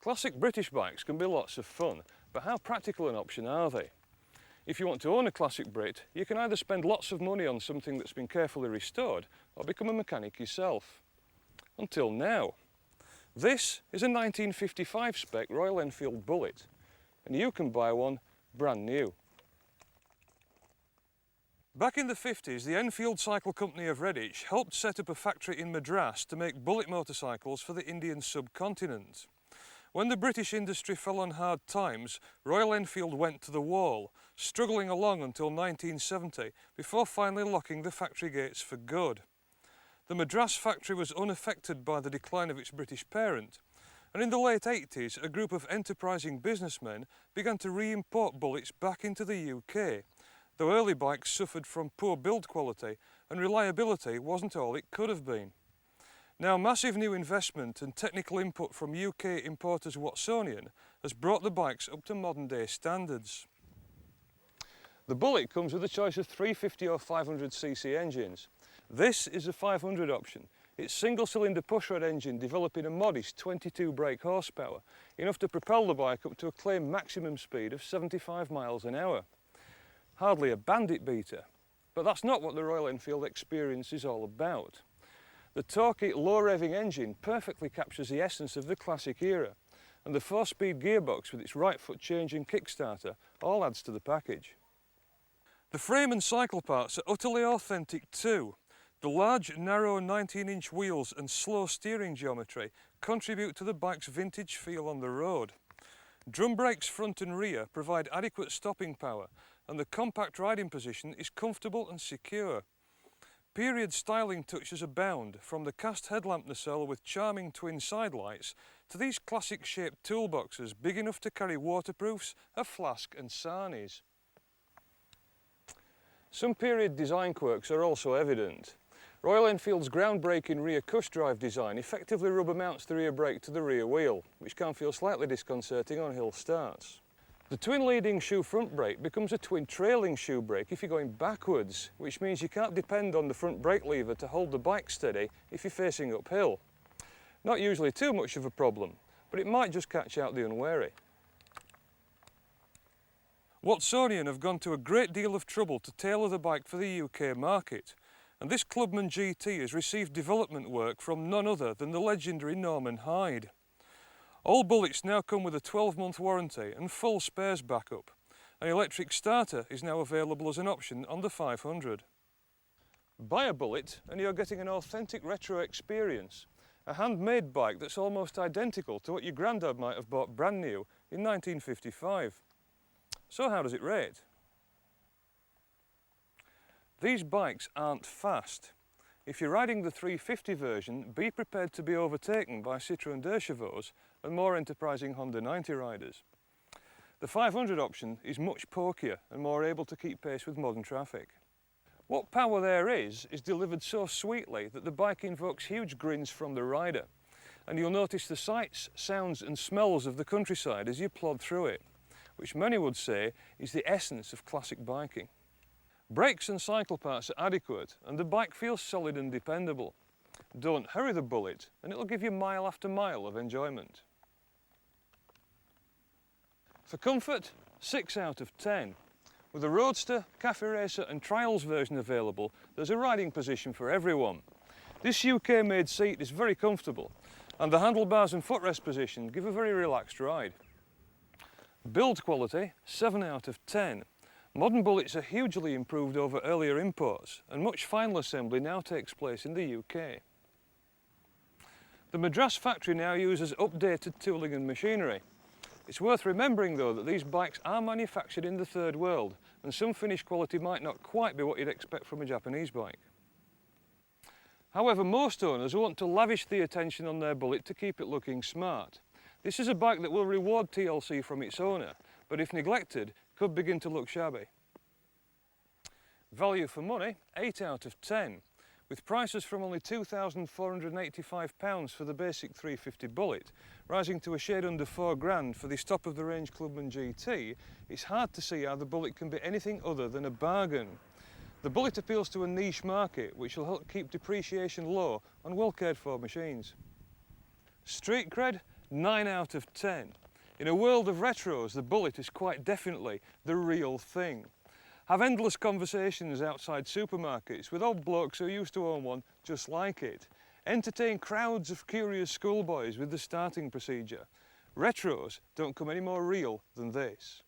Classic British bikes can be lots of fun, but how practical an option are they? If you want to own a classic Brit, you can either spend lots of money on something that's been carefully restored, or become a mechanic yourself. Until now. This is a 1955 spec Royal Enfield Bullet, and you can buy one brand new. Back in the 50s, the Enfield Cycle Company of Redditch helped set up a factory in Madras to make bullet motorcycles for the Indian subcontinent. When the British industry fell on hard times, Royal Enfield went to the wall, struggling along until 1970 before finally locking the factory gates for good. The Madras factory was unaffected by the decline of its British parent, and in the late 80s a group of enterprising businessmen began to re-import bullets back into the UK, though early bikes suffered from poor build quality and reliability wasn't all it could have been. Now massive new investment and technical input from UK importers Watsonian has brought the bikes up to modern day standards. The Bullet comes with a choice of 350 or 500cc engines. This is a 500 option. It's single-cylinder pushrod engine developing a modest 22 brake horsepower, enough to propel the bike up to a claimed maximum speed of 75 miles an hour. Hardly a bandit beater, but that's not what the Royal Enfield experience is all about. The torquey, low-revving engine perfectly captures the essence of the classic era, and the 4-speed gearbox with its right foot change and kickstarter all adds to the package. The frame and cycle parts are utterly authentic too. The large, narrow 19-inch wheels and slow steering geometry contribute to the bike's vintage feel on the road. Drum brakes front and rear provide adequate stopping power, and the compact riding position is comfortable and secure. Period styling touches abound, from the cast headlamp nacelle with charming twin side lights to these classic shaped toolboxes big enough to carry waterproofs, a flask and sarnies. Some period design quirks are also evident. Royal Enfield's groundbreaking rear cush drive design effectively rubber mounts the rear brake to the rear wheel, which can feel slightly disconcerting on hill starts. The twin leading shoe front brake becomes a twin trailing shoe brake if you're going backwards, which means you can't depend on the front brake lever to hold the bike steady if you're facing uphill. Not usually too much of a problem, but it might just catch out the unwary. Watsonian have gone to a great deal of trouble to tailor the bike for the UK market, and this Clubman GT has received development work from none other than the legendary Norman Hyde. All Bullets now come with a 12-month warranty and full spares backup. An electric starter is now available as an option on the 500. Buy a Bullet and you're getting an authentic retro experience. A handmade bike that's almost identical to what your granddad might have bought brand new in 1955. So how does it rate? These bikes aren't fast. If you're riding the 350 version, be prepared to be overtaken by Citroën 2 Chevaux and more enterprising Honda 90 riders. The 500 option is much pokier and more able to keep pace with modern traffic. What power there is delivered so sweetly that the bike invokes huge grins from the rider, and you'll notice the sights, sounds and smells of the countryside as you plod through it, which many would say is the essence of classic biking. Brakes and cycle parts are adequate and the bike feels solid and dependable. Don't hurry the Bullet and it'll give you mile after mile of enjoyment. For comfort, 6 out of 10. With a Roadster, Cafe Racer and Trials version available, there's a riding position for everyone. This UK-made seat is very comfortable and the handlebars and footrest position give a very relaxed ride. Build quality, 7 out of 10. Modern Bullets are hugely improved over earlier imports and much final assembly now takes place in the UK. The Madras factory now uses updated tooling and machinery. It's worth remembering though that these bikes are manufactured in the third world and some finish quality might not quite be what you'd expect from a Japanese bike. However, most owners want to lavish the attention on their Bullet to keep it looking smart. This is a bike that will reward TLC from its owner, but if neglected, could begin to look shabby. Value for money, 8 out of 10. With prices from only £2,485 for the basic 350 Bullet, rising to a shade under £4,000 for this top-of-the-range Clubman GT, it's hard to see how the Bullet can be anything other than a bargain. The Bullet appeals to a niche market, which will help keep depreciation low on well-cared-for machines. Street cred, 9 out of 10. In a world of retros, the Bullet is quite definitely the real thing. Have endless conversations outside supermarkets with old blokes who used to own one just like it. Entertain crowds of curious schoolboys with the starting procedure. Retros don't come any more real than this.